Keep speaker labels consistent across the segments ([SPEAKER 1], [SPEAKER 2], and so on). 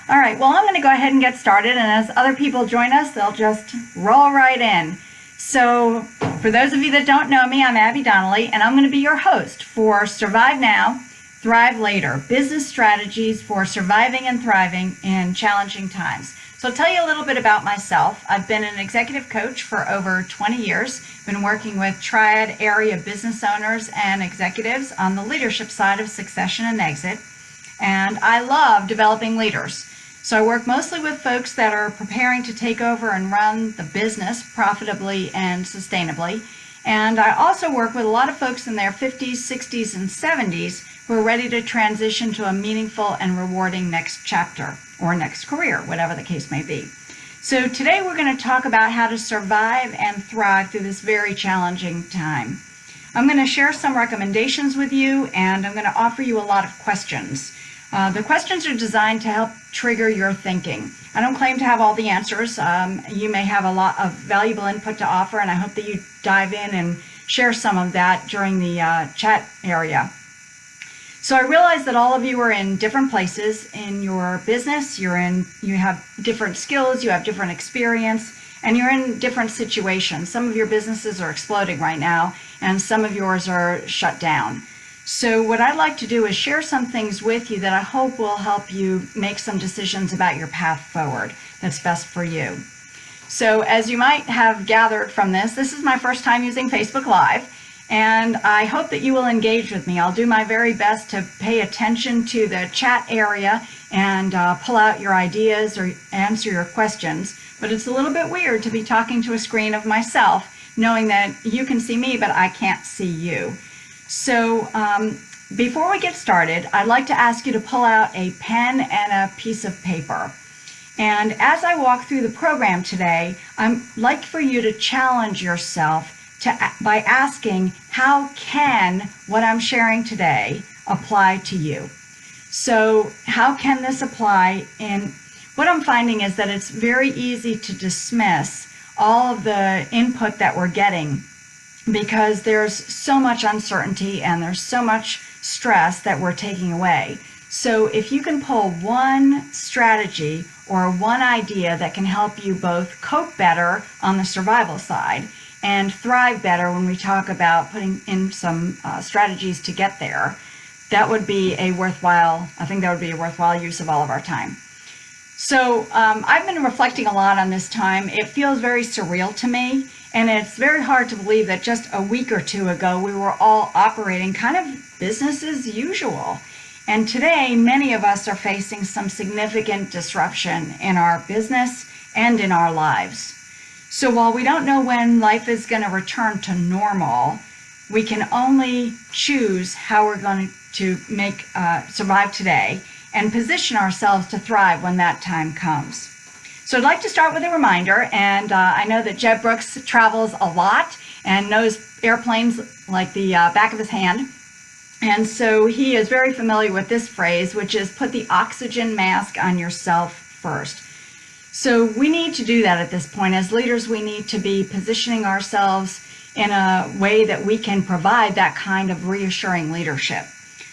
[SPEAKER 1] All right, well, I'm going to go ahead and get started, and as other people join us, they'll just roll right in. So, for those of you that don't know me, I'm Abby Donnelly, and I'm going to be your host for Survive Now, Thrive Later, Business Strategies for Surviving and Thriving in Challenging Times. So I'll tell you a little bit about myself. I've been an executive coach for over 20 years, been working with Triad area business owners and executives on the leadership side of succession and exit, and I love developing leaders. So I work mostly with folks that are preparing to take over and run the business profitably and sustainably. And I also work with a lot of folks in their 50s, 60s, and 70s who are ready to transition to a meaningful and rewarding next chapter or next career, whatever the case may be. So today we're going to talk about how to survive and thrive through this very challenging time. I'm going to share some recommendations with you, and I'm going to offer you a lot of questions. The questions are designed to help trigger your thinking. I don't claim to have all the answers. You may have a lot of valuable input to offer, and I hope that you dive in and share some of that during the chat area. So I realize that all of you are in different places in your business. You have different skills, you have different experience, and you're in different situations. Some of your businesses are exploding right now, and some of yours are shut down. So what I'd like to do is share some things with you that I hope will help you make some decisions about your path forward that's best for you. So as you might have gathered from this is my first time using Facebook Live, and I hope that you will engage with me. I'll do my very best to pay attention to the chat area and pull out your ideas or answer your questions. But it's a little bit weird to be talking to a screen of myself, knowing that you can see me, but I can't see you. So before we get started, I'd like to ask you to pull out a pen and a piece of paper. And as I walk through the program today, I'd like for you to challenge yourself by asking, how can what I'm sharing today apply to you? So how can this apply? And what I'm finding is that it's very easy to dismiss all of the input that we're getting, because there's so much uncertainty and there's so much stress that we're taking away. So if you can pull one strategy or one idea that can help you both cope better on the survival side and thrive better when we talk about putting in some strategies to get there, that would be I think that would be a worthwhile use of all of our time. So I've been reflecting a lot on this time. It feels very surreal to me. And it's very hard to believe that just a week or two ago, we were all operating kind of business as usual. And today, many of us are facing some significant disruption in our business and in our lives. So while we don't know when life is going to return to normal, we can only choose how we're going to survive today and position ourselves to thrive when that time comes. So I'd like to start with a reminder, and I know that Jeb Brooks travels a lot and knows airplanes like the back of his hand. And so he is very familiar with this phrase, which is put the oxygen mask on yourself first. So we need to do that at this point. As leaders, we need to be positioning ourselves in a way that we can provide that kind of reassuring leadership.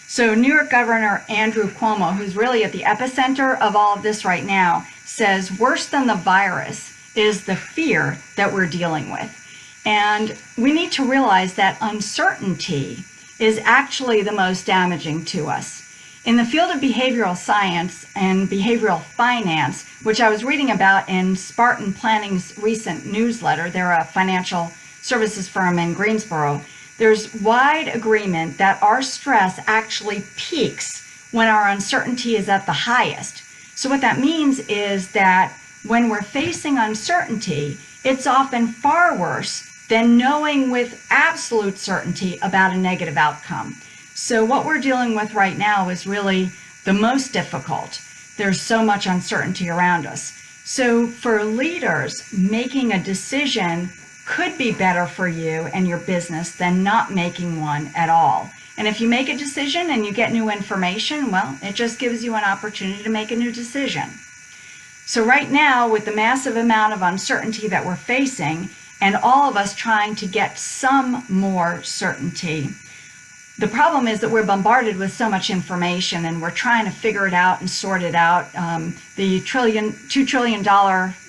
[SPEAKER 1] So New York Governor Andrew Cuomo, who's really at the epicenter of all of this right now, says worse than the virus is the fear that we're dealing with. And we need to realize that uncertainty is actually the most damaging to us. In the field of behavioral science and behavioral finance, which I was reading about in Spartan Planning's recent newsletter, they're a financial services firm in Greensboro, there's wide agreement that our stress actually peaks when our uncertainty is at the highest. So what that means is that when we're facing uncertainty, it's often far worse than knowing with absolute certainty about a negative outcome. So what we're dealing with right now is really the most difficult. There's so much uncertainty around us. So for leaders, making a decision could be better for you and your business than not making one at all. And if you make a decision and you get new information, well, it just gives you an opportunity to make a new decision. So right now, with the massive amount of uncertainty that we're facing, and all of us trying to get some more certainty, The problem is that we're bombarded with so much information and we're trying to figure it out and sort it out. The $2 trillion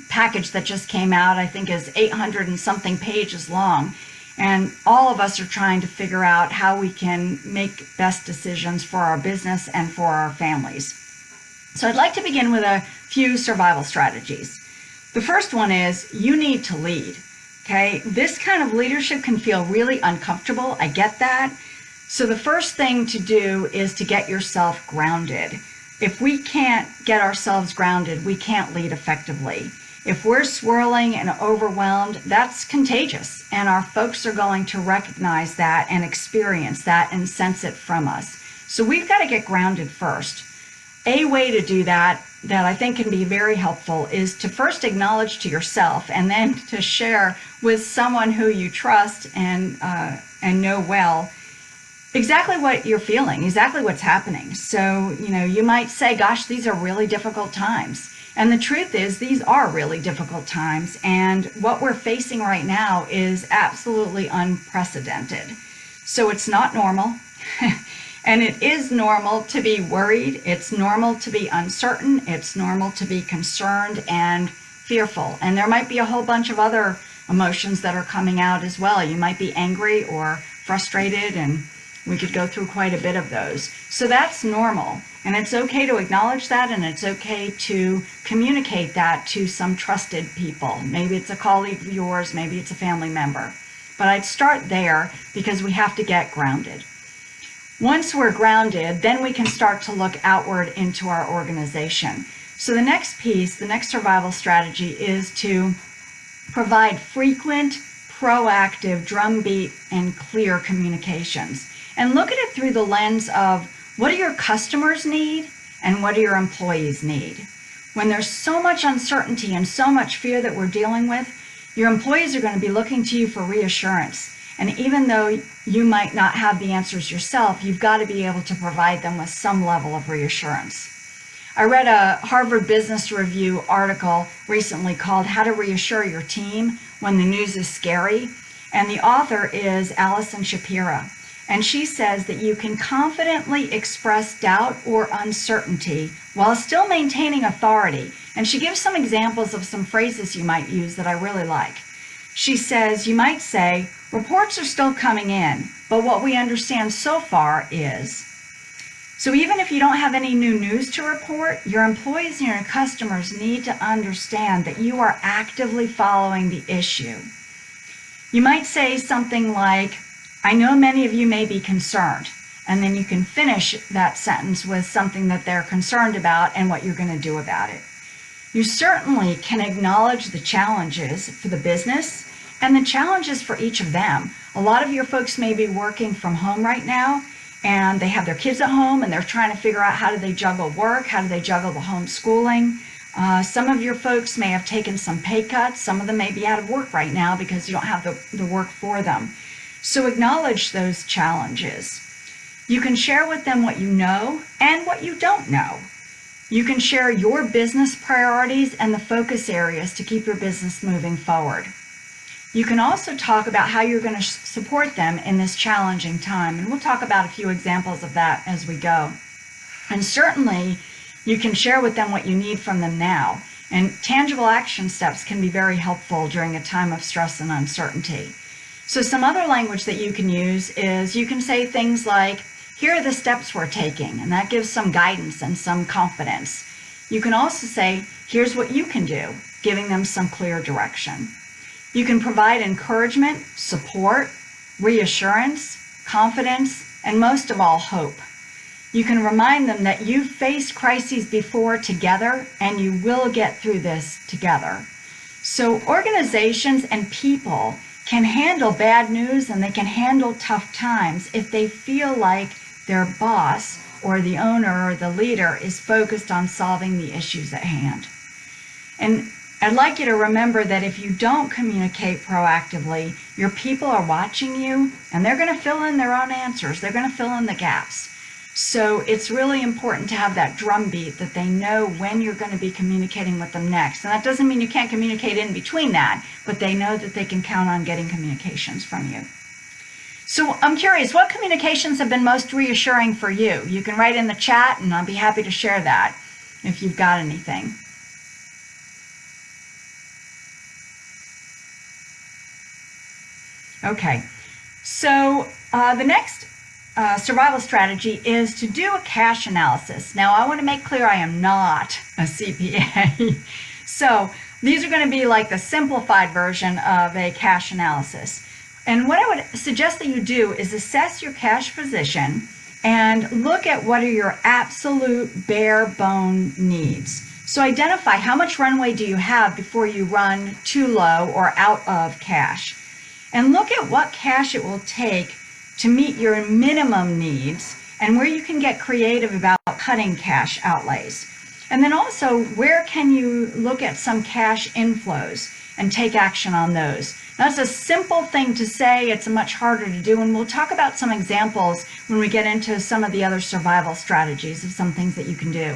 [SPEAKER 1] package that just came out, I think, is 800 and something pages long. And all of us are trying to figure out how we can make best decisions for our business and for our families. So I'd like to begin with a few survival strategies. The first one is you need to lead. Okay, this kind of leadership can feel really uncomfortable. I get that. So the first thing to do is to get yourself grounded. If we can't get ourselves grounded, we can't lead effectively. If we're swirling and overwhelmed, that's contagious, and our folks are going to recognize that and experience that and sense it from us. So we've got to get grounded first. A way to do that I think can be very helpful is to first acknowledge to yourself and then to share with someone who you trust and know well exactly what you're feeling, exactly what's happening. So, you might say, gosh, these are really difficult times. And the truth is, these are really difficult times. And what we're facing right now is absolutely unprecedented. So it's not normal. And it is normal to be worried. It's normal to be uncertain. It's normal to be concerned and fearful. And there might be a whole bunch of other emotions that are coming out as well. You might be angry or frustrated, and we could go through quite a bit of those. So that's normal. And it's okay to acknowledge that, and it's okay to communicate that to some trusted people. Maybe it's a colleague of yours, maybe it's a family member. But I'd start there because we have to get grounded. Once we're grounded, then we can start to look outward into our organization. So the next piece, the next survival strategy, is to provide frequent, proactive, drumbeat, and clear communications. And look at it through the lens of what do your customers need and what do your employees need? When there's so much uncertainty and so much fear that we're dealing with, your employees are going to be looking to you for reassurance. And even though you might not have the answers yourself, you've got to be able to provide them with some level of reassurance. I read a Harvard Business Review article recently called How to Reassure Your Team When the News is Scary. And the author is Allison Shapira. And she says that you can confidently express doubt or uncertainty while still maintaining authority. And she gives some examples of some phrases you might use that I really like. She says, you might say, reports are still coming in, but what we understand so far is. So even if you don't have any new news to report, your employees and your customers need to understand that you are actively following the issue. You might say something like, I know many of you may be concerned, and then you can finish that sentence with something that they're concerned about and what you're going to do about it. You certainly can acknowledge the challenges for the business and the challenges for each of them. A lot of your folks may be working from home right now, and they have their kids at home, and they're trying to figure out how do they juggle work, how do they juggle the homeschooling. Some of your folks may have taken some pay cuts. Some of them may be out of work right now because you don't have the work for them. So acknowledge those challenges. You can share with them what you know and what you don't know. You can share your business priorities and the focus areas to keep your business moving forward. You can also talk about how you're going to support them in this challenging time, and we'll talk about a few examples of that as we go. And certainly, you can share with them what you need from them now, and tangible action steps can be very helpful during a time of stress and uncertainty. So some other language that you can use is you can say things like, here are the steps we're taking, and that gives some guidance and some confidence. You can also say, here's what you can do, giving them some clear direction. You can provide encouragement, support, reassurance, confidence, and most of all, hope. You can remind them that you've faced crises before together, and you will get through this together. So organizations and people can handle bad news and they can handle tough times if they feel like their boss or the owner or the leader is focused on solving the issues at hand. And I'd like you to remember that if you don't communicate proactively, your people are watching you and they're going to fill in their own answers. They're going to fill in the gaps. So it's really important to have that drumbeat that they know when you're going to be communicating with them next. And that doesn't mean you can't communicate in between that, but they know that they can count on getting communications from you. So I'm curious, what communications have been most reassuring for you? You can write in the chat and I'll be happy to share that if you've got anything. Okay, so the next survival strategy is to do a cash analysis. Now, I want to make clear I am not a CPA. So these are going to be like the simplified version of a cash analysis. And what I would suggest that you do is assess your cash position and look at what are your absolute bare bone needs. So identify how much runway do you have before you run too low or out of cash. And look at what cash it will take to meet your minimum needs and where you can get creative about cutting cash outlays. And then also, where can you look at some cash inflows and take action on those? Now, it's a simple thing to say, it's much harder to do, and we'll talk about some examples when we get into some of the other survival strategies of some things that you can do.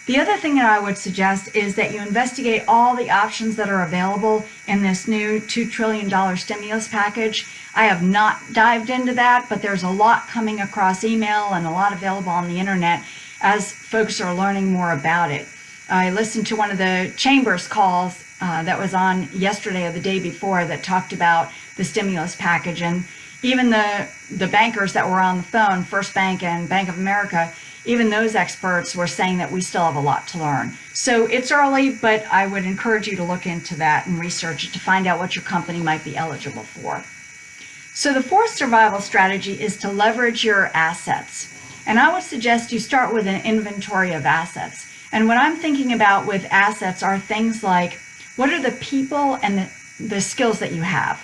[SPEAKER 1] The other thing that I would suggest is that you investigate all the options that are available in this new $2 trillion stimulus package. I have not dived into that, but there's a lot coming across email and a lot available on the internet as folks are learning more about it. I listened to one of the Chambers calls that was on yesterday or the day before that talked about the stimulus package, and even the bankers that were on the phone, First Bank and Bank of America, even those experts were saying that we still have a lot to learn. So it's early, but I would encourage you to look into that and research it to find out what your company might be eligible for. So the fourth survival strategy is to leverage your assets. And I would suggest you start with an inventory of assets. And what I'm thinking about with assets are things like, what are the people and the skills that you have?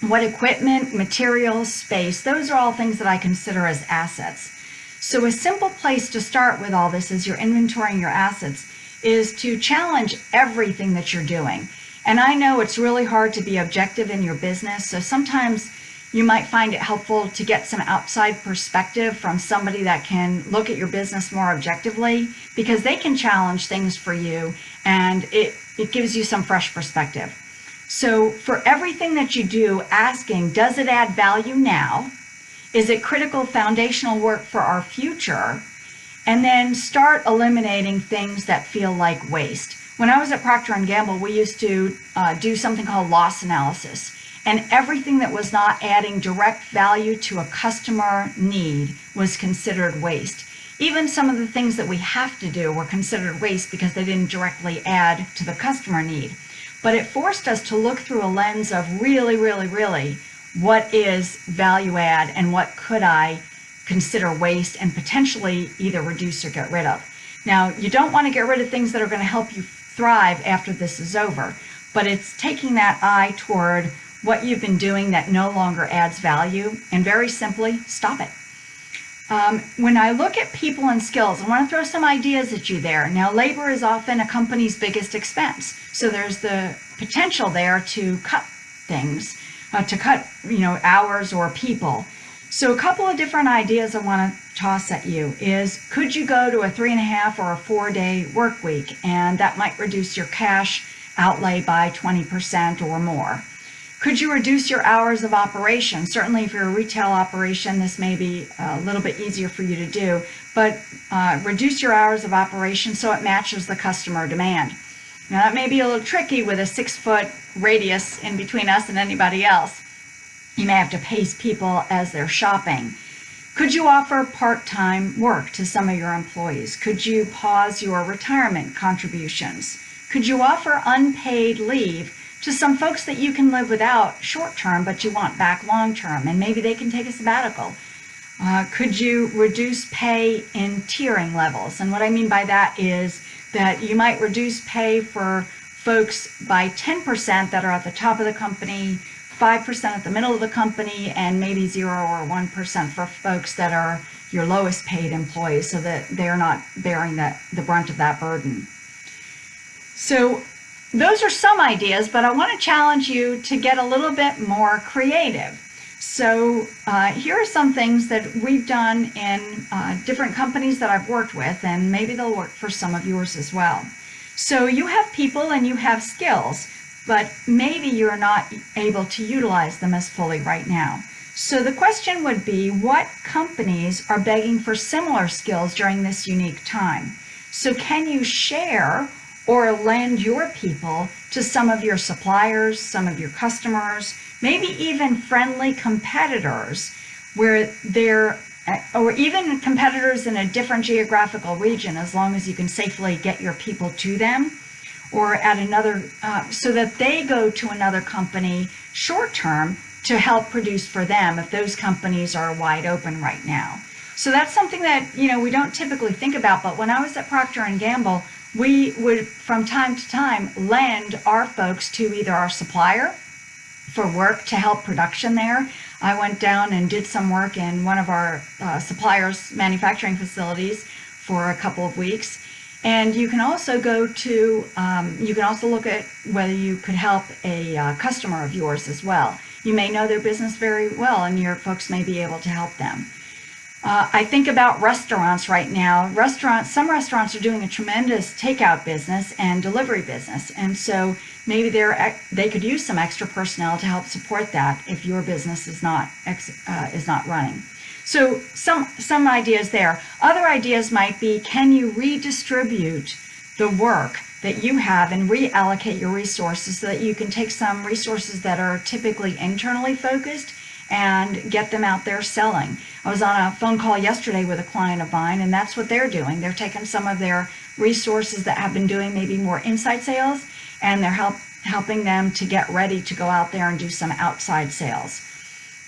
[SPEAKER 1] What equipment, materials, space, those are all things that I consider as assets. So a simple place to start with all this as you're inventorying your assets is to challenge everything that you're doing. And I know it's really hard to be objective in your business, so sometimes you might find it helpful to get some outside perspective from somebody that can look at your business more objectively, because they can challenge things for you and it gives you some fresh perspective. So for everything that you do, asking, does it add value now? Is it critical foundational work for our future? And then start eliminating things that feel like waste. When I was at Procter & Gamble, we used to do something called loss analysis. And everything that was not adding direct value to a customer need was considered waste. Even some of the things that we have to do were considered waste because they didn't directly add to the customer need. But it forced us to look through a lens of really, really, really, what is value add and what could I consider waste and potentially either reduce or get rid of. Now, you don't want to get rid of things that are going to help you thrive after this is over, but it's taking that eye toward what you've been doing that no longer adds value and very simply stop it. When I look at people and skills, I want to throw some ideas at you there. Now, labor is often a company's biggest expense, so there's the potential there to cut things. To cut, hours or people. So a couple of different ideas I want to toss at you is, could you go to a 3.5 or a 4-day work week, and that might reduce your cash outlay by 20% or more? Could you reduce your hours of operation? Certainly if you're a retail operation, this may be a little bit easier for you to do, but reduce your hours of operation so it matches the customer demand. Now that may be a little tricky with a 6-foot radius in between us and anybody else. You may have to pace people as they're shopping. Could you offer part-time work to some of your employees? Could you pause your retirement contributions? Could you offer unpaid leave to some folks that you can live without short-term but you want back long-term, and maybe they can take a sabbatical? Could you reduce pay in tiering levels? And what I mean by that is that you might reduce pay for folks by 10% that are at the top of the company, 5% at the middle of the company, and maybe 0 or 1% for folks that are your lowest paid employees, so that they're not bearing the brunt of that burden. So those are some ideas, but I want to challenge you to get a little bit more creative. So here are some things that we've done in different companies that I've worked with, and maybe they'll work for some of yours as well. So you have people and you have skills, but maybe you're not able to utilize them as fully right now. So the question would be, what companies are begging for similar skills during this unique time? So can you share or lend your people to some of your suppliers, some of your customers, maybe even friendly competitors where they're, or even competitors in a different geographical region, as long as you can safely get your people to them, or at another, so that they go to another company short term to help produce for them if those companies are wide open right now. So that's something that, we don't typically think about, but when I was at Procter & Gamble, we would from time to time lend our folks to either our supplier for work to help production there. I went down and did some work in one of our suppliers' manufacturing facilities for a couple of weeks. And you can also go to, you can also look at whether you could help a customer of yours as well. You may know their business very well, and your folks may be able to help them. I think about restaurants right now. Some restaurants are doing a tremendous takeout business and delivery business, and so maybe they could use some extra personnel to help support that if your business is not running. So some ideas there. Other ideas might be, can you redistribute the work that you have and reallocate your resources so that you can take some resources that are typically internally focused and get them out there selling. I was on a phone call yesterday with a client of mine, and that's what they're doing. They're taking some of their resources that have been doing maybe more inside sales, and they're helping them to get ready to go out there and do some outside sales.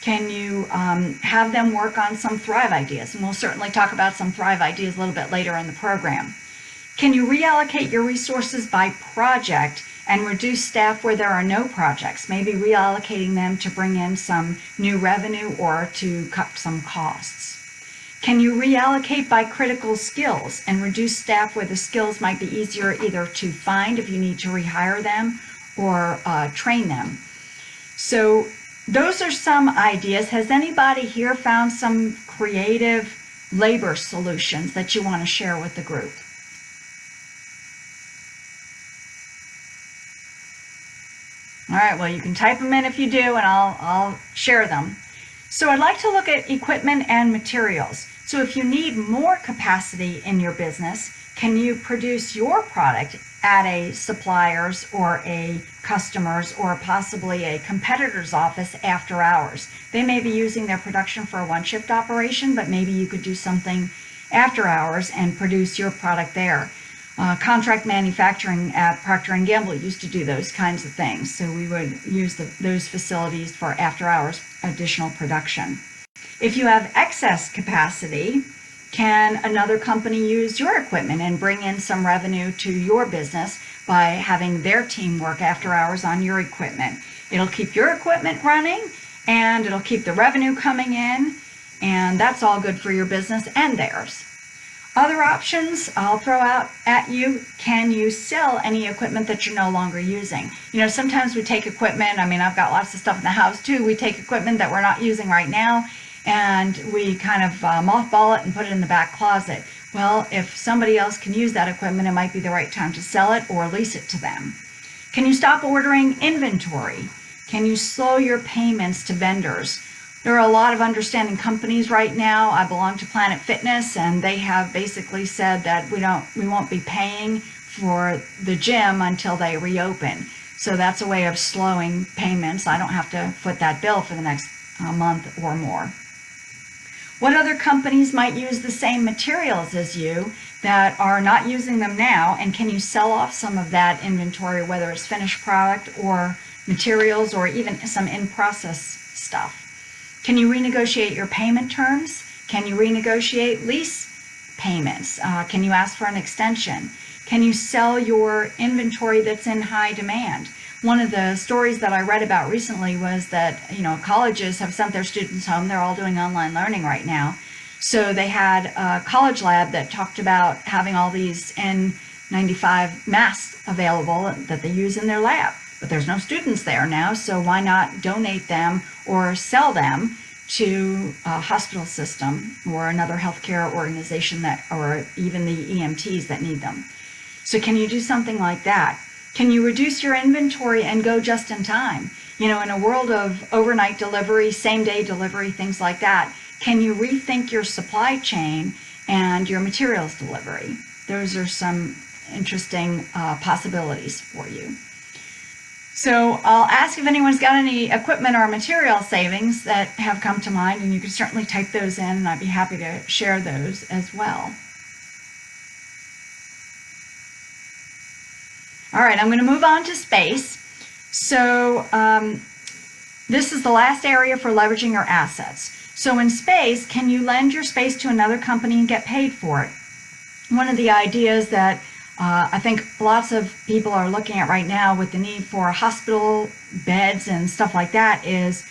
[SPEAKER 1] Can you have them work on some Thrive ideas? And we'll certainly talk about some Thrive ideas a little bit later in the program. Can you reallocate your resources by project and reduce staff where there are no projects, maybe reallocating them to bring in some new revenue or to cut some costs? Can you reallocate by critical skills and reduce staff where the skills might be easier either to find if you need to rehire them or train them? So those are some ideas. Has anybody here found some creative labor solutions that you want to share with the group? All right, well, you can type them in if you do, and I'll share them. So I'd like to look at equipment and materials. So if you need more capacity in your business, can you produce your product at a supplier's or a customer's or possibly a competitor's office after hours? They may be using their production for a one-shift operation, but maybe you could do something after hours and produce your product there. Contract manufacturing at Procter & Gamble used to do those kinds of things. So we would use those facilities for after hours additional production. If you have excess capacity, can another company use your equipment and bring in some revenue to your business by having their team work after hours on your equipment? It'll keep your equipment running and it'll keep the revenue coming in, and that's all good for your business and theirs. Other options I'll throw out at you: can you sell any equipment that you're no longer using? Sometimes we take equipment, I've got lots of stuff in the house too, we take equipment that we're not using right now and we kind of mothball it and put it in the back closet. Well, if somebody else can use that equipment, it might be the right time to sell it or lease it to them. Can you stop ordering inventory? Can you slow your payments to vendors? There are a lot of understanding companies right now. I belong to Planet Fitness, and they have basically said that we won't be paying for the gym until they reopen. So that's a way of slowing payments. I don't have to foot that bill for the next month or more. What other companies might use the same materials as you that are not using them now, and can you sell off some of that inventory, whether it's finished product or materials or even some in-process stuff? Can you renegotiate your payment terms? Can you renegotiate lease payments? Can you ask for an extension? Can you sell your inventory that's in high demand? One of the stories that I read about recently was that, colleges have sent their students home. They're all doing online learning right now. So they had a college lab that talked about having all these N95 masks available that they use in their lab. But there's no students there now, so why not donate them or sell them to a hospital system or another healthcare organization or even the EMTs that need them? So can you do something like that? Can you reduce your inventory and go just in time? You know, in a world of overnight delivery, same-day delivery, things like that, can you rethink your supply chain and your materials delivery? Those are some interesting possibilities for you. So I'll ask if anyone's got any equipment or material savings that have come to mind, and you can certainly type those in, and I'd be happy to share those as well. All right, I'm going to move on to space. So this is the last area for leveraging your assets. So in space, can you lend your space to another company and get paid for it? One of the ideas that I think lots of people are looking at right now with the need for hospital beds and stuff like that is,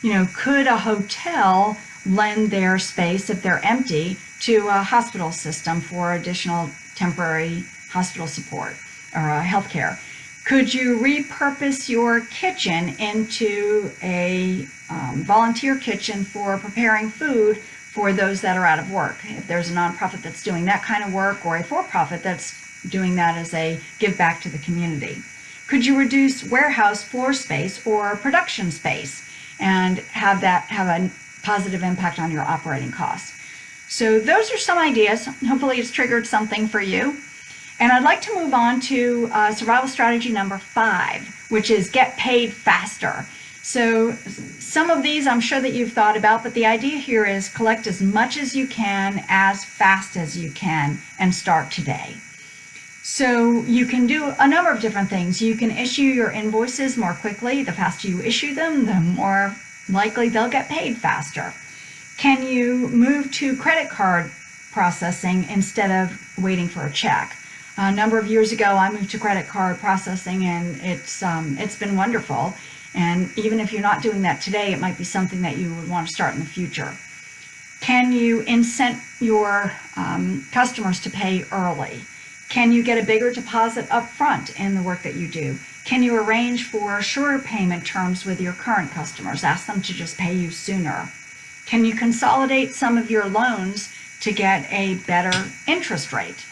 [SPEAKER 1] you know, could a hotel lend their space if they're empty to a hospital system for additional temporary hospital support or healthcare? Could you repurpose your kitchen into a volunteer kitchen for preparing food for those that are out of work? If there's a nonprofit that's doing that kind of work, or a for-profit that's doing that as a give back to the community. Could you reduce warehouse floor space or production space and have that have a positive impact on your operating costs? So those are some ideas. Hopefully it's triggered something for you. And I'd like to move on to survival strategy number 5, which is get paid faster. So some of these I'm sure that you've thought about, but the idea here is collect as much as you can as fast as you can and start today. So you can do a number of different things. You can issue your invoices more quickly. The faster you issue them, the more likely they'll get paid faster. Can you move to credit card processing instead of waiting for a check? A number of years ago, I moved to credit card processing, and it's been wonderful. And even if you're not doing that today, it might be something that you would want to start in the future. Can you incent your customers to pay early? Can you get a bigger deposit up front in the work that you do? Can you arrange for shorter payment terms with your current customers? Ask them to just pay you sooner. Can you consolidate some of your loans to get a better interest rate?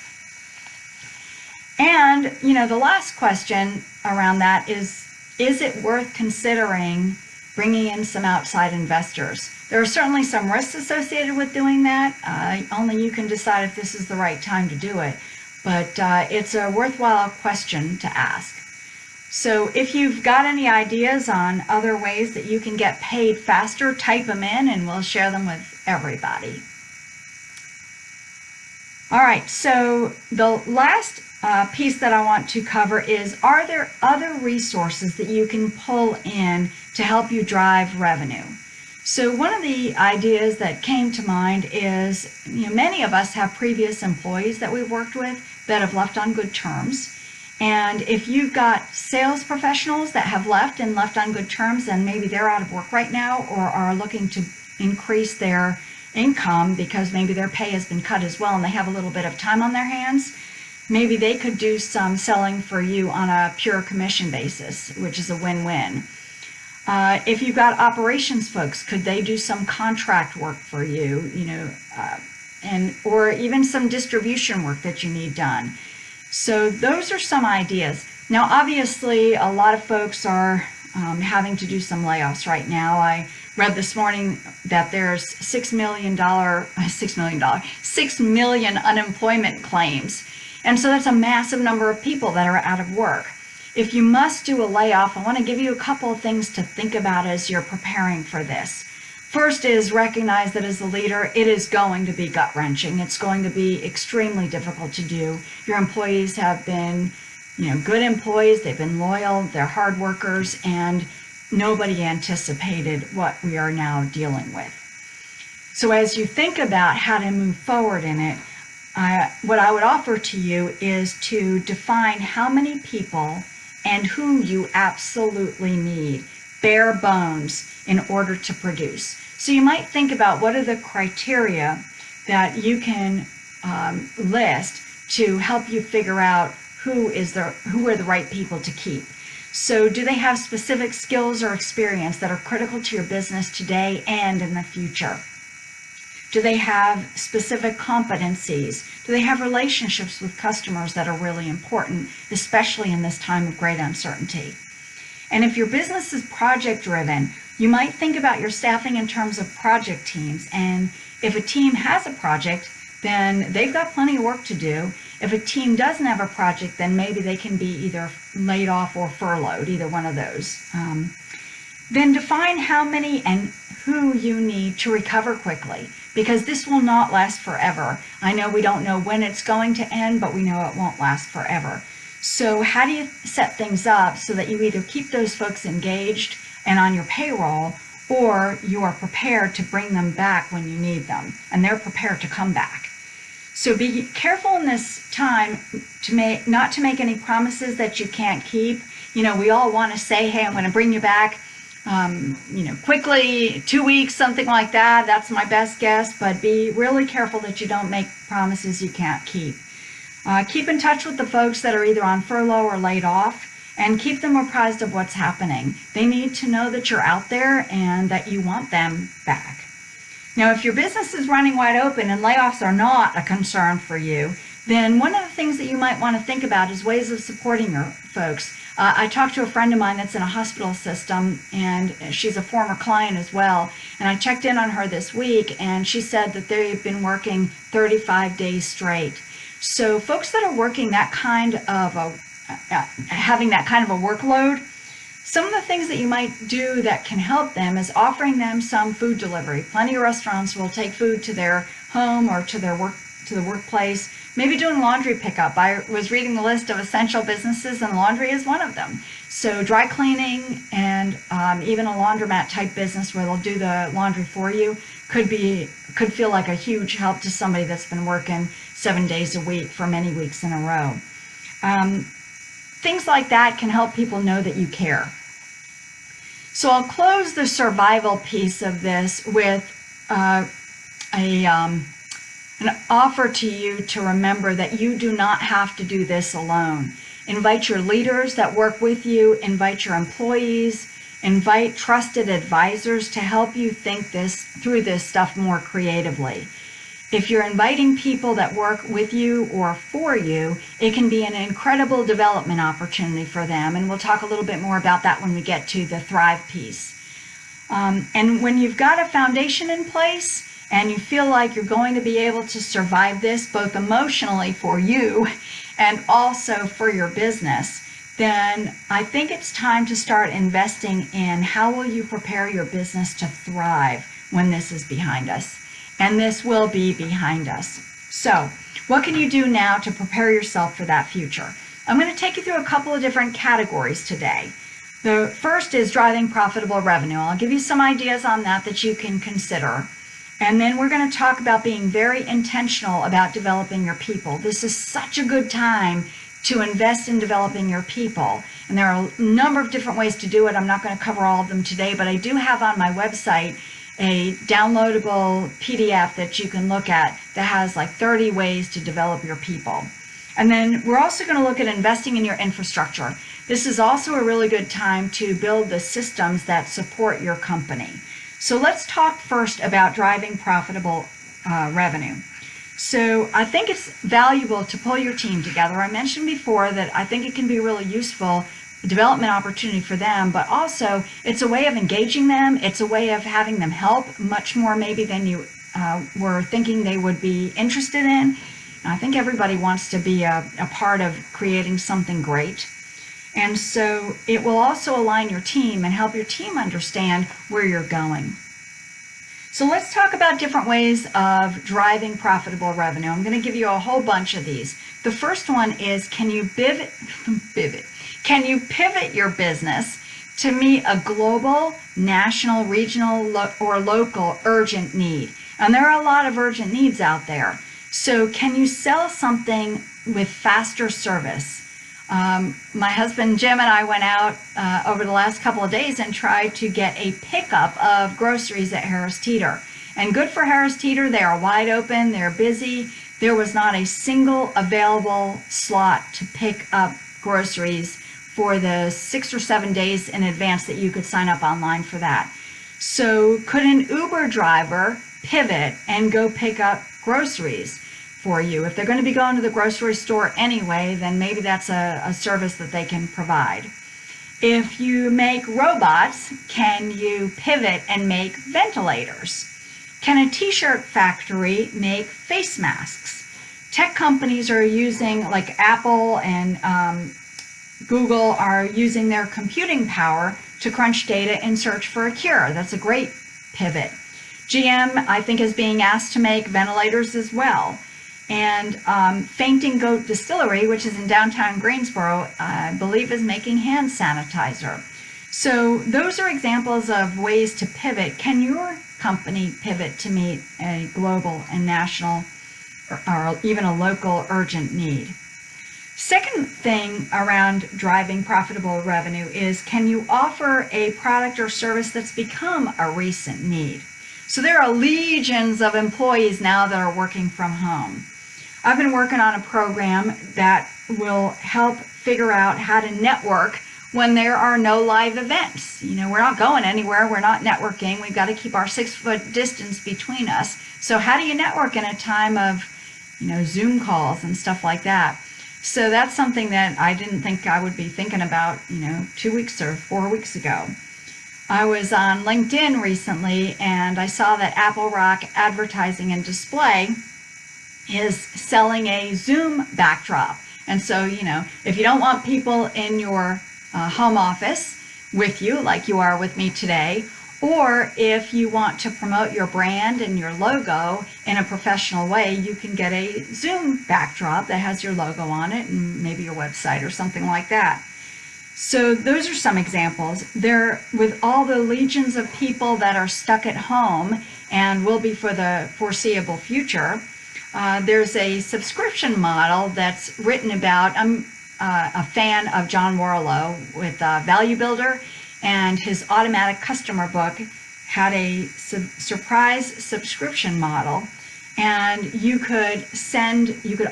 [SPEAKER 1] And, you know, the last question around that is it worth considering bringing in some outside investors? There are certainly some risks associated with doing that. Only you can decide if this is the right time to do it. But it's a worthwhile question to ask. So if you've got any ideas on other ways that you can get paid faster, type them in and we'll share them with everybody. All right, so the last piece that I want to cover is, are there other resources that you can pull in to help you drive revenue? So one of the ideas that came to mind is, you know, many of us have previous employees that we've worked with that have left on good terms. And if you've got sales professionals that have left on good terms, and maybe they're out of work right now or are looking to increase their income because maybe their pay has been cut as well and they have a little bit of time on their hands, maybe they could do some selling for you on a pure commission basis, which is a win-win. If you've got operations folks, could they do some contract work for you, you know, or even some distribution work that you need done? So those are some ideas. Now, obviously, a lot of folks are having to do some layoffs right now. I read this morning that there's $6 million unemployment claims. And so that's a massive number of people that are out of work. If you must do a layoff, I want to give you a couple of things to think about as you're preparing for this. First is recognize that as a leader, it is going to be gut-wrenching. It's going to be extremely difficult to do. Your employees have been, you know, good employees. They've been loyal. They're hard workers, and nobody anticipated what we are now dealing with. So as you think about how to move forward in it, what I would offer to you is to define how many people and who you absolutely need, bare bones, in order to produce. So you might think about what are the criteria that you can list to help you figure out who are the right people to keep. So do they have specific skills or experience that are critical to your business today and in the future? Do they have specific competencies? Do they have relationships with customers that are really important, especially in this time of great uncertainty? And if your business is project driven, you might think about your staffing in terms of project teams. And if a team has a project, then they've got plenty of work to do. If a team doesn't have a project, then maybe they can be either laid off or furloughed, either one of those. Then define how many and who you need to recover quickly, because this will not last forever. I know we don't know when it's going to end, but we know it won't last forever. So how do you set things up so that you either keep those folks engaged and on your payroll, or you are prepared to bring them back when you need them, and they're prepared to come back? So be careful in this time not to make any promises that you can't keep. You know, we all want to say, hey, I'm going to bring you back, quickly, 2 weeks, something like that. That's my best guess, but be really careful that you don't make promises you can't keep. Keep in touch with the folks that are either on furlough or laid off, and keep them apprised of what's happening. They need to know that you're out there and that you want them back. Now, if your business is running wide open and layoffs are not a concern for you, then one of the things that you might want to think about is ways of supporting your folks. I talked to a friend of mine that's in a hospital system, and she's a former client as well, and I checked in on her this week, and she said that they've been working 35 days straight. So folks that are working that kind of having that kind of a workload, some of the things that you might do that can help them is offering them some food delivery. Plenty of restaurants will take food to their home or to the workplace. Maybe doing laundry pickup. I was reading the list of essential businesses, and laundry is one of them. So dry cleaning and even a laundromat type business where they'll do the laundry for you could feel like a huge help to somebody that's been working 7 days a week for many weeks in a row. Things like that can help people know that you care. So I'll close the survival piece of this with an offer to you to remember that you do not have to do this alone. Invite your leaders that work with you, invite your employees, invite trusted advisors to help you think through this stuff more creatively. If you're inviting people that work with you or for you, it can be an incredible development opportunity for them. And we'll talk a little bit more about that when we get to the Thrive piece. And when you've got a foundation in place and you feel like you're going to be able to survive this, both emotionally for you and also for your business, then I think it's time to start investing in how will you prepare your business to thrive when this is behind us. And this will be behind us. So what can you do now to prepare yourself for that future? I'm going to take you through a couple of different categories today. The first is driving profitable revenue. I'll give you some ideas on that you can consider. And then we're going to talk about being very intentional about developing your people. This is such a good time to invest in developing your people. And there are a number of different ways to do it. I'm not going to cover all of them today, but I do have on my website a downloadable PDF that you can look at that has like 30 ways to develop your people. And then we're also going to look at investing in your infrastructure. This is also a really good time to build the systems that support your company. So let's talk first about driving profitable revenue. So I think it's valuable to pull your team together. I mentioned before that I think it can be really useful development opportunity for them, but also it's a way of engaging them. It's a way of having them help much more maybe than you were thinking they would be interested in. And I think everybody wants to be a part of creating something great. And so it will also align your team and help your team understand where you're going. So let's talk about different ways of driving profitable revenue. I'm going to give you a whole bunch of these. The first one is, can you pivot your business to meet a global, national, regional, or local urgent need? And there are a lot of urgent needs out there. So can you sell something with faster service? My husband Jim and I went out over the last couple of days and tried to get a pickup of groceries at Harris Teeter. And good for Harris Teeter, they are wide open, they're busy. There was not a single available slot to pick up groceries for the 6 or 7 days in advance that you could sign up online for that. So could an Uber driver pivot and go pick up groceries for you. If they're going to be going to the grocery store anyway, then maybe that's a service that they can provide. If you make robots, can you pivot and make ventilators? Can a t-shirt factory make face masks? Tech companies are using, like Apple and Google, are using their computing power to crunch data and search for a cure. That's a great pivot. GM, I think, is being asked to make ventilators as well. And Fainting Goat Distillery, which is in downtown Greensboro, I believe is making hand sanitizer. So those are examples of ways to pivot. Can your company pivot to meet a global and national or even a local urgent need? Second thing around driving profitable revenue is, can you offer a product or service that's become a recent need? So there are legions of employees now that are working from home. I've been working on a program that will help figure out how to network when there are no live events. You know, we're not going anywhere, we're not networking, we've got to keep our 6-foot distance between us. So how do you network in a time of, Zoom calls and stuff like that? So that's something that I didn't think I would be thinking about, 2 weeks or 4 weeks ago. I was on LinkedIn recently and I saw that Apple Rock Advertising and Display is selling a Zoom backdrop. And so, if you don't want people in your home office with you, like you are with me today, or if you want to promote your brand and your logo in a professional way, you can get a Zoom backdrop that has your logo on it and maybe your website or something like that. So those are some examples. There, with all the legions of people that are stuck at home and will be for the foreseeable future, there's a subscription model that's written about. I'm a fan of John Warlow with Value Builder, and his automatic customer book had a surprise subscription model, and you could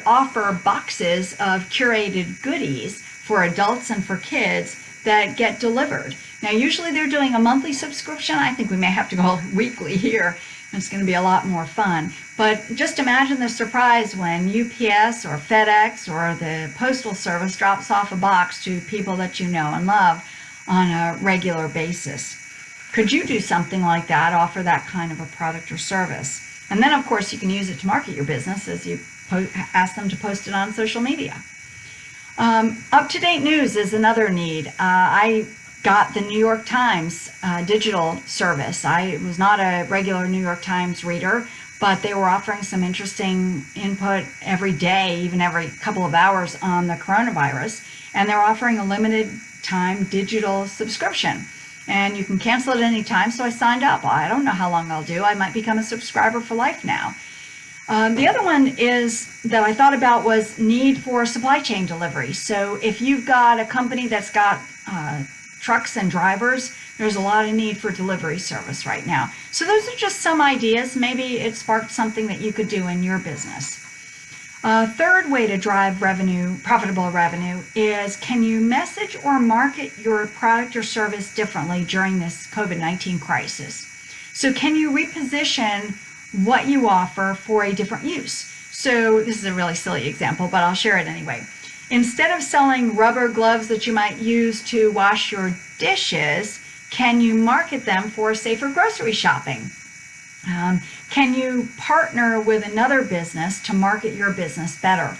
[SPEAKER 1] offer boxes of curated goodies for adults and for kids that get delivered. Now, usually they're doing a monthly subscription. I think we may have to go weekly here. It's going to be a lot more fun. But just imagine the surprise when UPS or FedEx or the Postal Service drops off a box to people that you know and love on a regular basis. Could you do something like that, offer that kind of a product or service? And then, of course, you can use it to market your business as you ask them to post it on social media. Up-to-date news is another need. I got the New York Times digital service. I was not a regular New York Times reader, but they were offering some interesting input every day, even every couple of hours, on the coronavirus. And they're offering a limited time digital subscription. And you can cancel it any time, so I signed up. I don't know how long I'll do. I might become a subscriber for life now. The other one is that I thought about was need for supply chain delivery. So if you've got a company that's got trucks and drivers, there's a lot of need for delivery service right now. So those are just some ideas. Maybe it sparked something that you could do in your business. Third way to drive revenue, profitable revenue, is, can you message or market your product or service differently during this COVID-19 crisis? So can you reposition what you offer for a different use? So this is a really silly example, but I'll share it anyway. Instead of selling rubber gloves that you might use to wash your dishes, can you market them for safer grocery shopping? Can you partner with another business to market your business better?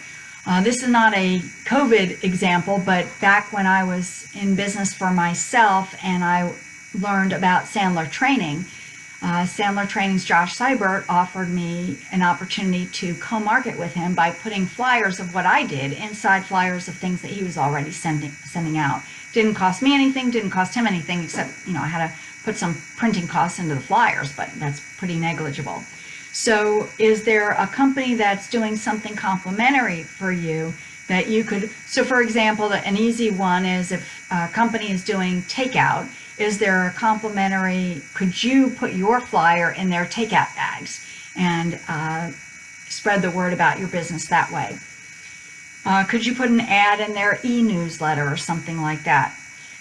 [SPEAKER 1] This is not a COVID example, but back when I was in business for myself and I learned about Sandler Training, Sandler Training's Josh Seibert offered me an opportunity to co-market with him by putting flyers of what I did inside flyers of things that he was already sending out. Didn't cost me anything, didn't cost him anything, except, I had to put some printing costs into the flyers, but that's pretty negligible. So is there a company that's doing something complimentary for you that you could, so for example, an easy one is if a company is doing takeout, is there a complimentary, could you put your flyer in their takeout bags and spread the word about your business that way? Could you put an ad in their e-newsletter or something like that?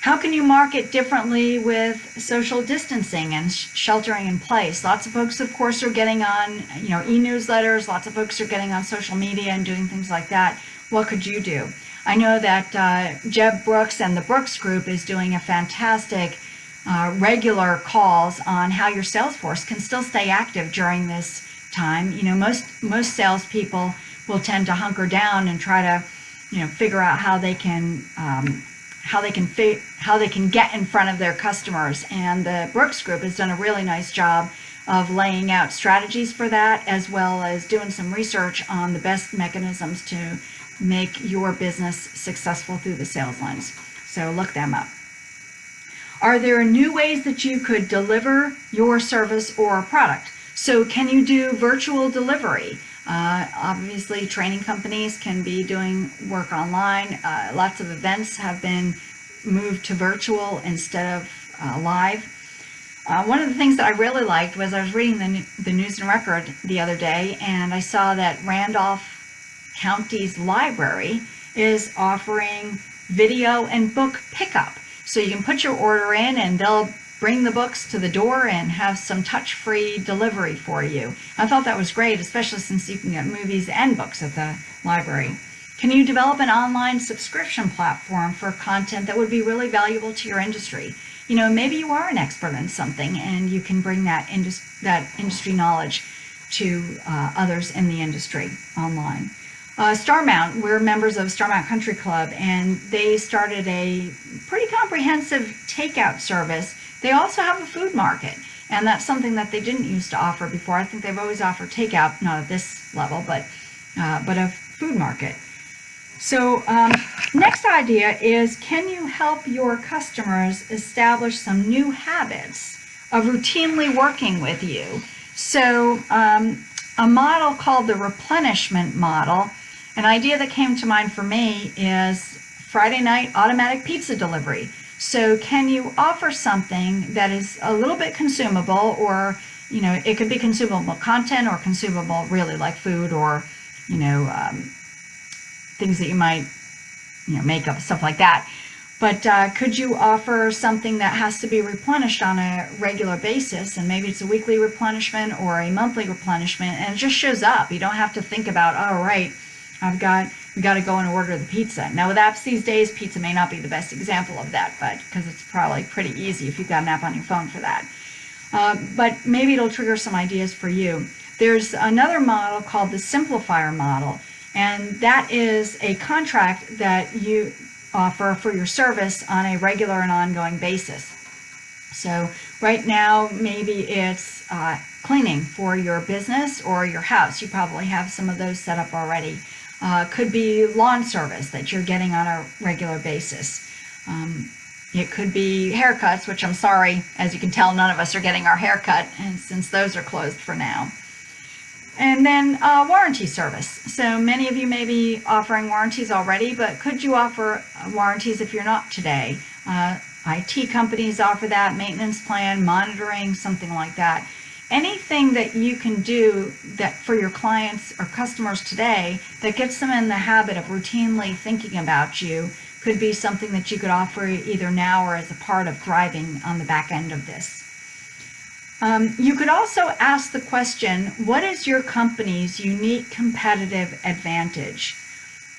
[SPEAKER 1] How can you market differently with social distancing and sheltering in place? Lots of folks, of course, are getting on, e-newsletters. Lots of folks are getting on social media and doing things like that. What could you do? I know that Jeb Brooks and the Brooks Group is doing a fantastic regular calls on how your sales force can still stay active during this time. Most salespeople will tend to hunker down and try to, figure out how they can get in front of their customers. And the Brooks Group has done a really nice job of laying out strategies for that, as well as doing some research on the best mechanisms to make your business successful through the sales lines. So look them up. Are there new ways that you could deliver your service or product? So can you do virtual delivery? Obviously, training companies can be doing work online. Lots of events have been moved to virtual instead of live. One of the things that I really liked was I was reading the News and Record the other day, and I saw that Randolph County's library is offering video and book pickup. So you can put your order in and they'll bring the books to the door and have some touch-free delivery for you. I thought that was great, especially since you can get movies and books at the library. Can you develop an online subscription platform for content that would be really valuable to your industry? Maybe you are an expert in something and you can bring that industry knowledge to others in the industry online. Starmount, we're members of Starmount Country Club, and they started a pretty comprehensive takeout service. They also have a food market, and that's something that they didn't used to offer before. I think they've always offered takeout, not at this level, but a food market. So next idea is, can you help your customers establish some new habits of routinely working with you? So a model called the replenishment model, an idea that came to mind for me is Friday night automatic pizza delivery. So can you offer something that is a little bit consumable, or it could be consumable content or consumable really like food, or things that you might make up, stuff like that. But could you offer something that has to be replenished on a regular basis, and maybe it's a weekly replenishment or a monthly replenishment, and it just shows up. You don't have to think about, oh right, we got to go and order the pizza. Now with apps these days, pizza may not be the best example of that, but because it's probably pretty easy if you've got an app on your phone for that. But maybe it'll trigger some ideas for you. There's another model called the simplifier model, and that is a contract that you offer for your service on a regular and ongoing basis. So right now, maybe it's cleaning for your business or your house. You probably have some of those set up already. Could be lawn service that you're getting on a regular basis. It could be haircuts, which I'm sorry, as you can tell, none of us are getting our haircut, and since those are closed for now. And then warranty service. So many of you may be offering warranties already, but could you offer warranties if you're not today? IT companies offer that, maintenance plan, monitoring, something like that. Anything that you can do that for your clients or customers today that gets them in the habit of routinely thinking about you could be something that you could offer either now or as a part of thriving on the back end of this. You could also ask the question, what is your company's unique competitive advantage?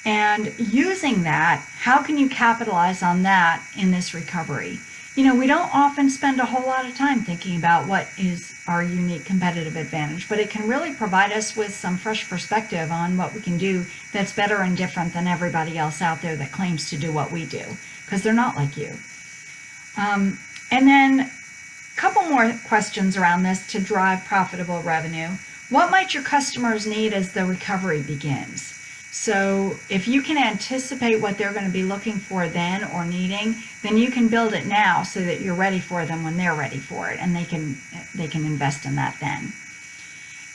[SPEAKER 1] And using that, how can you capitalize on that in this recovery? We don't often spend a whole lot of time thinking about what is our unique competitive advantage, but it can really provide us with some fresh perspective on what we can do that's better and different than everybody else out there that claims to do what we do, because they're not like you. And then a couple more questions around this to drive profitable revenue. What might your customers need as the recovery begins? So if you can anticipate what they're going to be looking for then or needing, then you can build it now so that you're ready for them when they're ready for it, and they can invest in that then.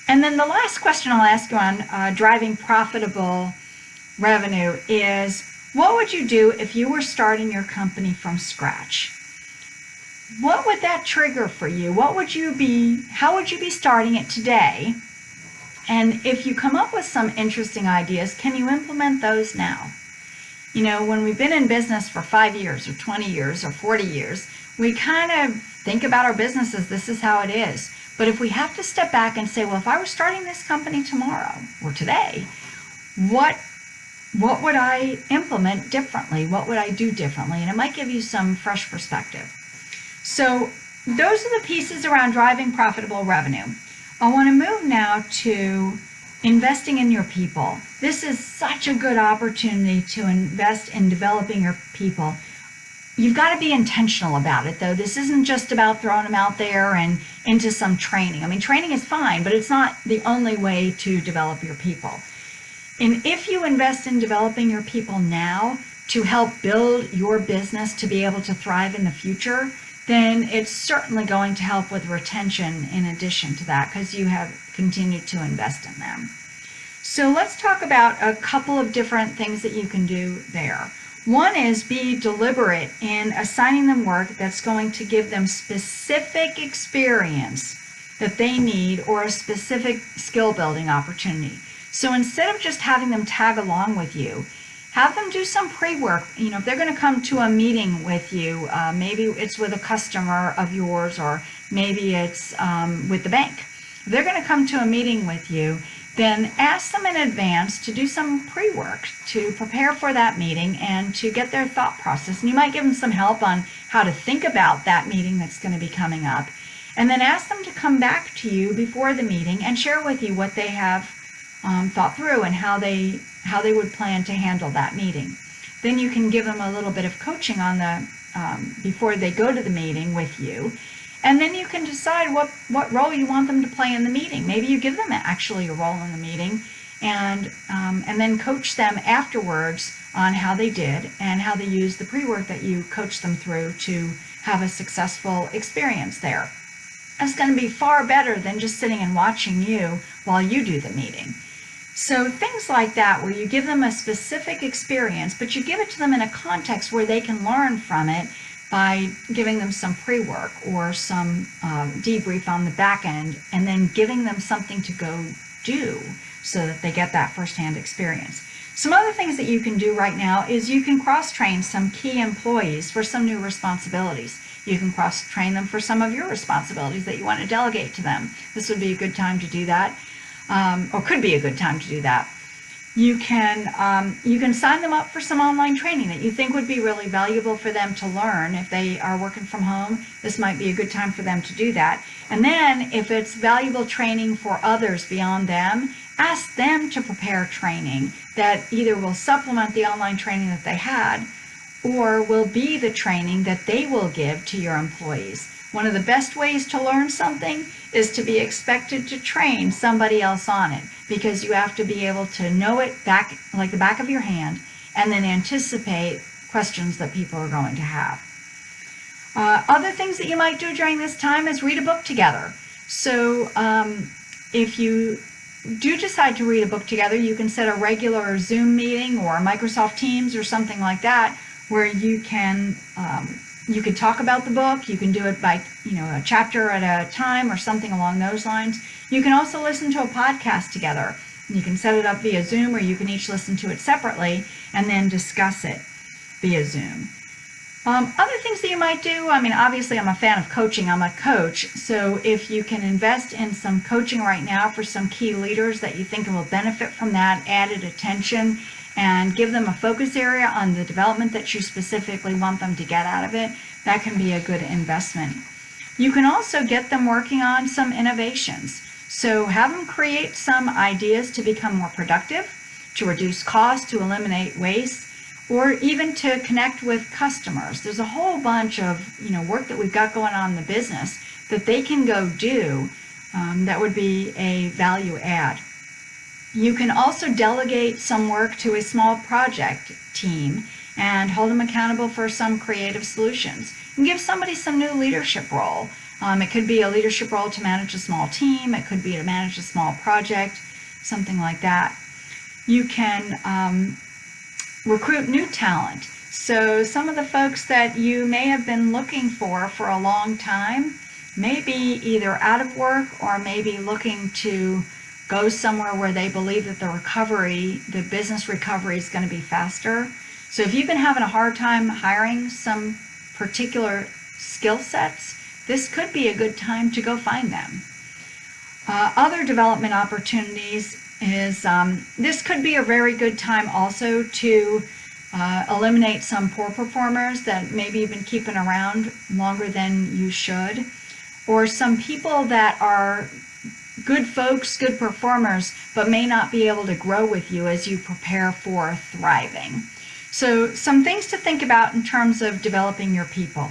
[SPEAKER 1] And then the last question I'll ask you on driving profitable revenue is, what would you do if you were starting your company from scratch? What would that trigger for you? How would you be starting it today? And if you come up with some interesting ideas, can you implement those now? When we've been in business for 5 years or 20 years or 40 years, we kind of think about our business as this is how it is. But if we have to step back and say, well, if I were starting this company tomorrow or today, what would I implement differently? What would I do differently? And it might give you some fresh perspective. So those are the pieces around driving profitable revenue. I want to move now to investing in your people. This is such a good opportunity to invest in developing your people. You've got to be intentional about it, though. This isn't just about throwing them out there and into some training. I mean, training is fine, but it's not the only way to develop your people. And if you invest in developing your people now to help build your business to be able to thrive in the future, then it's certainly going to help with retention in addition to that, because you have continued to invest in them. So let's talk about a couple of different things that you can do there. One is be deliberate in assigning them work that's going to give them specific experience that they need or a specific skill building opportunity. So instead of just having them tag along with you, have them do some pre-work. If they're going to come to a meeting with you, maybe it's with a customer of yours, or maybe it's with the bank. If they're going to come to a meeting with you, then ask them in advance to do some pre-work to prepare for that meeting and to get their thought process. And you might give them some help on how to think about that meeting that's going to be coming up. And then ask them to come back to you before the meeting and share with you what they have thought through and how they would plan to handle that meeting. Then you can give them a little bit of coaching on the before they go to the meeting with you. And then you can decide what role you want them to play in the meeting. Maybe you give them actually a role in the meeting, and then coach them afterwards on how they did and how they used the pre-work that you coached them through to have a successful experience there. That's going to be far better than just sitting and watching you while you do the meeting. So things like that, where you give them a specific experience, but you give it to them in a context where they can learn from it by giving them some pre-work or some debrief on the back end, and then giving them something to go do so that they get that firsthand experience. Some other things that you can do right now is you can cross-train some key employees for some new responsibilities. You can cross-train them for some of your responsibilities that you want to delegate to them. This would be a good time to do that, or could be a good time to do that. You can sign them up for some online training that you think would be really valuable for them to learn. If they are working from home, this might be a good time for them to do that. And then if it's valuable training for others beyond them, ask them to prepare training that either will supplement the online training that they had or will be the training that they will give to your employees. One of the best ways to learn something is to be expected to train somebody else on it, because you have to be able to know it back like the back of your hand and then anticipate questions that people are going to have. Other things that you might do during this time is read a book together. So if you do decide to read a book together, you can set a regular Zoom meeting or Microsoft Teams or something like that, where you can talk about the book. You can do it by a chapter at a time or something along those lines. You can also listen to a podcast together. You can set it up via Zoom, or you can each listen to it separately and then discuss it via Zoom. Other things that you might do, obviously I'm a fan of coaching. I'm a coach, so if you can invest in some coaching right now for some key leaders that you think will benefit from that added attention, and give them a focus area on the development that you specifically want them to get out of it, that can be a good investment. You can also get them working on some innovations. So have them create some ideas to become more productive, to reduce costs, to eliminate waste, or even to connect with customers. There's a whole bunch of work that we've got going on in the business that they can go do that would be a value add. You can also delegate some work to a small project team and hold them accountable for some creative solutions. And give somebody some new leadership role. It could be a leadership role to manage a small team. It could be to manage a small project, something like that. You can recruit new talent. So some of the folks that you may have been looking for a long time may be either out of work or maybe looking to go somewhere where they believe that the business recovery is going to be faster. So if you've been having a hard time hiring some particular skill sets, this could be a good time to go find them. Other development opportunities is this could be a very good time also to eliminate some poor performers that maybe you've been keeping around longer than you should, or some people that are good folks, good performers, but may not be able to grow with you as you prepare for thriving. So some things to think about in terms of developing your people.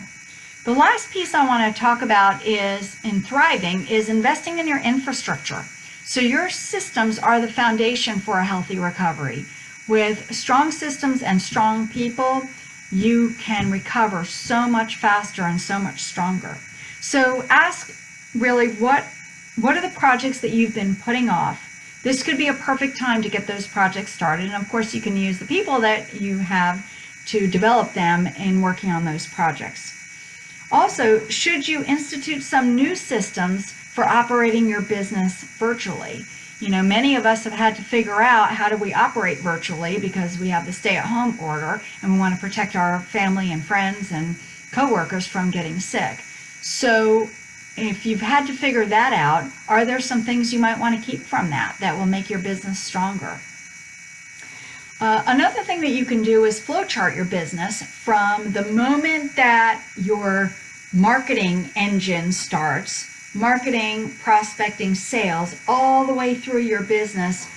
[SPEAKER 1] The last piece I want to talk about is in thriving is investing in your infrastructure. So your systems are the foundation for a healthy recovery. With strong systems and strong people, you can recover so much faster and so much stronger. So ask really what are the projects that you've been putting off. This could be a perfect time to get those projects started. And of course, you can use the people that you have to develop them in working on those projects. Also, should you institute some new systems for operating your business virtually? You know, many of us have had to figure out how do we operate virtually because we have the stay-at-home order and we want to protect our family and friends and coworkers from getting sick. So if you've had to figure that out, are there some things you might want to keep from that will make your business stronger? Another thing that you can do is flowchart your business from the moment that your marketing engine starts, marketing, prospecting, sales, all the way through your business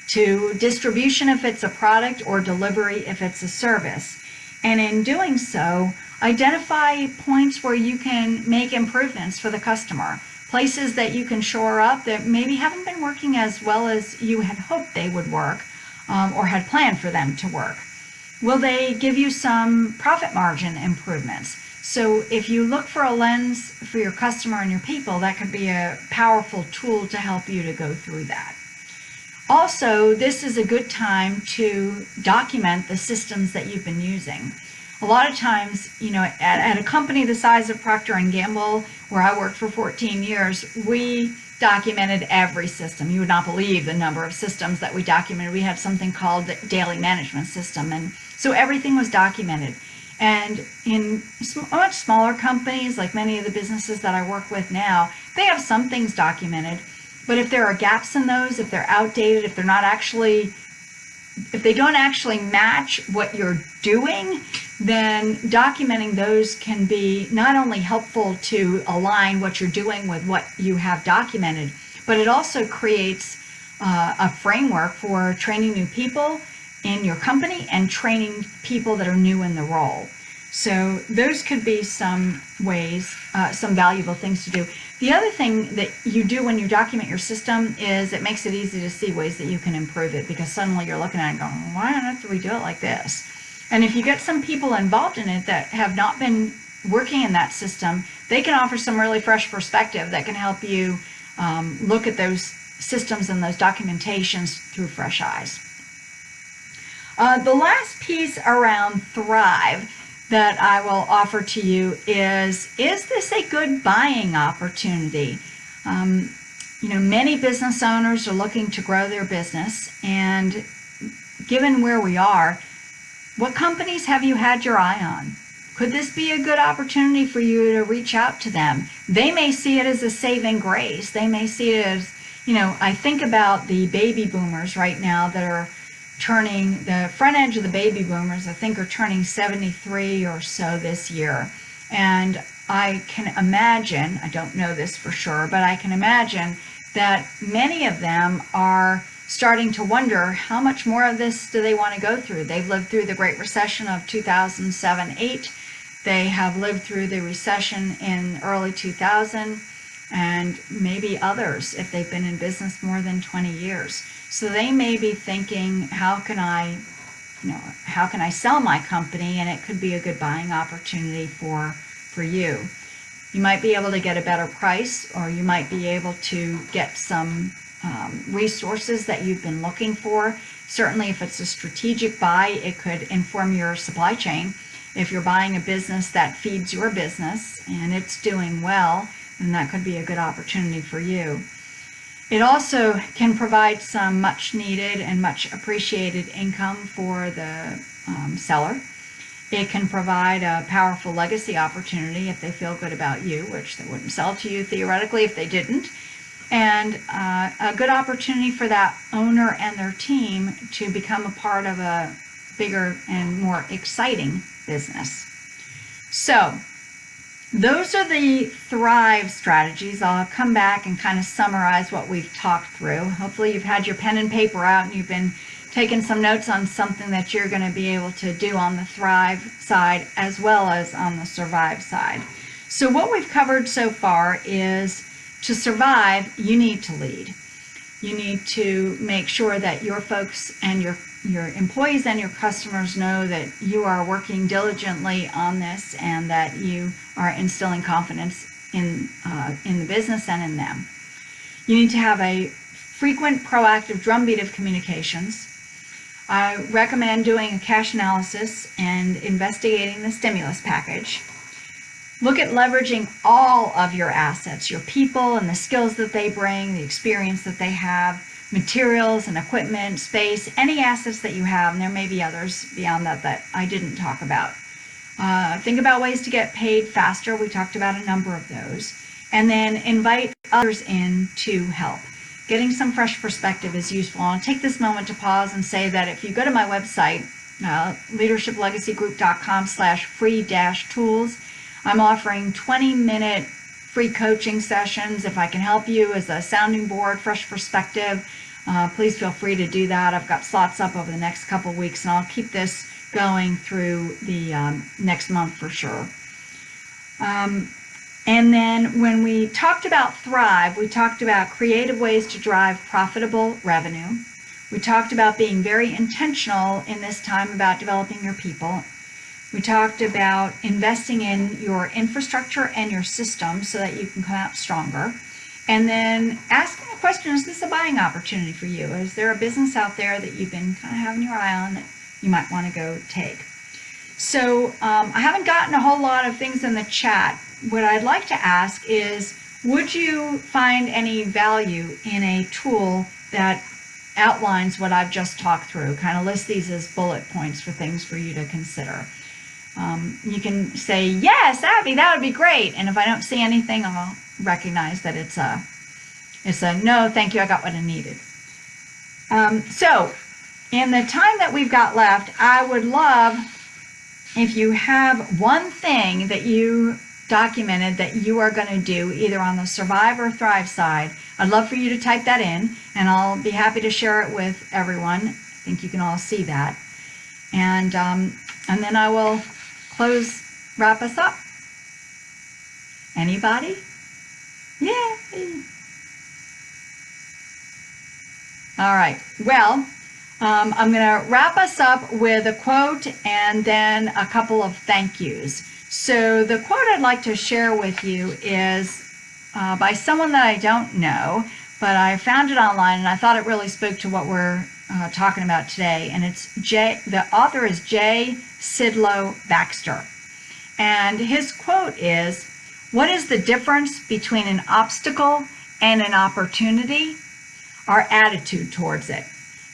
[SPEAKER 1] to distribution if it's a product or delivery if it's a service. And in doing so, identify points where you can make improvements for the customer, places that you can shore up that maybe haven't been working as well as you had hoped they would work or had planned for them to work. Will they give you some profit margin improvements? So if you look for a lens for your customer and your people, that could be a powerful tool to help you to go through that. Also, this is a good time to document the systems that you've been using. A lot of times, you know, at a company the size of Procter & Gamble, where I worked for 14 years, we documented every system. You would not believe the number of systems that we documented. We had something called the daily management system, and so everything was documented. And in much smaller companies, like many of the businesses that I work with now, they have some things documented. But if there are gaps in those, if they're outdated, if they don't actually match what you're doing, then documenting those can be not only helpful to align what you're doing with what you have documented, but it also creates a framework for training new people in your company and training people that are new in the role. So those could be some ways, some valuable things to do. The other thing that you do when you document your system is it makes it easy to see ways that you can improve it, because suddenly you're looking at it and going, why on earth do we do it like this? And if you get some people involved in it that have not been working in that system, they can offer some really fresh perspective that can help you look at those systems and those documentations through fresh eyes. The last piece around Thrive that I will offer to you is this a good buying opportunity? You know, many business owners are looking to grow their business, and given where we are, what companies have you had your eye on? Could this be a good opportunity for you to reach out to them? They may see it as a saving grace. They may see it as, you know, I think about the baby boomers right now that are turning, the front edge of the baby boomers, I think, are turning 73 or so this year. And I can imagine, I don't know this for sure, but I can imagine that many of them are starting to wonder how much more of this do they want to go through. They've lived through the Great Recession of 2007-8. They have lived through the recession in early 2000, and maybe others if they've been in business more than 20 years. So they may be thinking, how can I sell my company? And it could be a good buying opportunity for you. You might be able to get a better price, or you might be able to get some resources that you've been looking for. Certainly if it's a strategic buy, it could inform your supply chain. If you're buying a business that feeds your business and it's doing well, then that could be a good opportunity for you. It also can provide some much needed and much appreciated income for the seller. It can provide a powerful legacy opportunity if they feel good about you, which they wouldn't sell to you theoretically if they didn't. And a good opportunity for that owner and their team to become a part of a bigger and more exciting business. So those are the Thrive strategies. I'll come back and kind of summarize what we've talked through. Hopefully you've had your pen and paper out and you've been taking some notes on something that you're going to be able to do on the Thrive side as well as on the Survive side. So what we've covered so far is to survive, you need to lead. You need to make sure that your folks and your employees and your customers know that you are working diligently on this and that you are instilling confidence in the business and in them. You need to have a frequent, proactive drumbeat of communications. I recommend doing a cash analysis and investigating the stimulus package. Look at leveraging all of your assets, your people and the skills that they bring, the experience that they have, materials and equipment, space, any assets that you have, and there may be others beyond that I didn't talk about. Think about ways to get paid faster. We talked about a number of those. And then invite others in to help. Getting some fresh perspective is useful. I'll take this moment to pause and say that if you go to my website, leadershiplegacygroup.com/free-tools, I'm offering 20-minute free coaching sessions. If I can help you as a sounding board, fresh perspective, please feel free to do that. I've got slots up over the next couple weeks, and I'll keep this going through the next month for sure. And then when we talked about Thrive, we talked about creative ways to drive profitable revenue. We talked about being very intentional in this time about developing your people. We talked about investing in your infrastructure and your systems so that you can come out stronger. And then asking the question, is this a buying opportunity for you? Is there a business out there that you've been kind of having your eye on that you might want to go take? So I haven't gotten a whole lot of things in the chat. What I'd like to ask is, would you find any value in a tool that outlines what I've just talked through? Kind of list these as bullet points for things for you to consider. You can say, yes, Abby, that would be great. And if I don't see anything, I'll recognize that it's a no, thank you, I got what I needed. So in the time that we've got left, I would love if you have one thing that you documented that you are going to do either on the Survive or Thrive side. I'd love for you to type that in, and I'll be happy to share it with everyone. I think you can all see that. And then I will wrap us up. Anybody? Yeah. All right. Well, I'm going to wrap us up with a quote and then a couple of thank yous. So the quote I'd like to share with you is by someone that I don't know, but I found it online and I thought it really spoke to what we're talking about today. And the author is J. Sidlow Baxter. And his quote is, "What is the difference between an obstacle and an opportunity? Our attitude towards it.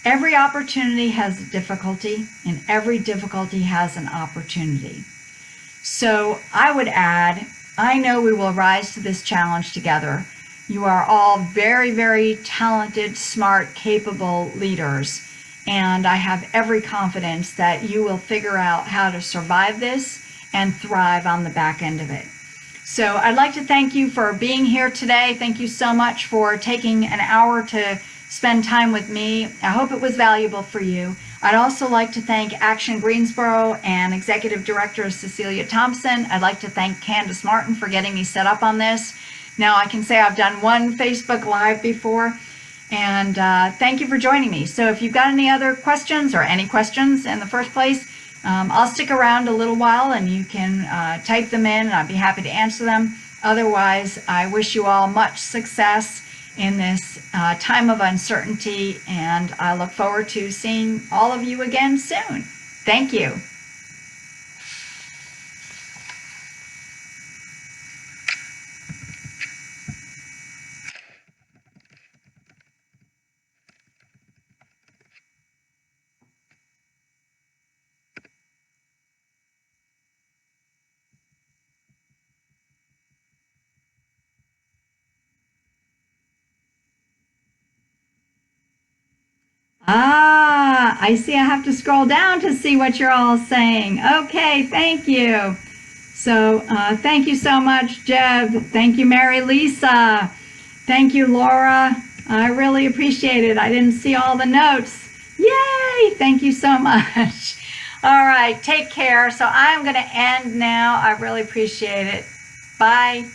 [SPEAKER 1] Every opportunity has a difficulty, and every difficulty has an opportunity." So I would add, I know we will rise to this challenge together. You are all very, very talented, smart, capable leaders, and I have every confidence that you will figure out how to survive this and thrive on the back end of it. So I'd like to thank you for being here today. Thank you so much for taking an hour to spend time with me. I hope it was valuable for you. I'd also like to thank Action Greensboro and Executive Director Cecilia Thompson. I'd like to thank Candace Martin for getting me set up on this. Now I can say I've done one Facebook Live before, and thank you for joining me. So if you've got any other questions or any questions in the first place, I'll stick around a little while and you can type them in and I'd be happy to answer them. Otherwise, I wish you all much success in this time of uncertainty, and I look forward to seeing all of you again soon. Thank you. I see I have to scroll down to see what you're all saying. Okay, thank you. So thank you so much, Jeb. Thank you, Mary Lisa. Thank you, Laura. I really appreciate it. I didn't see all the notes. Yay! Thank you so much. All right, take care. So I'm going to end now. I really appreciate it. Bye.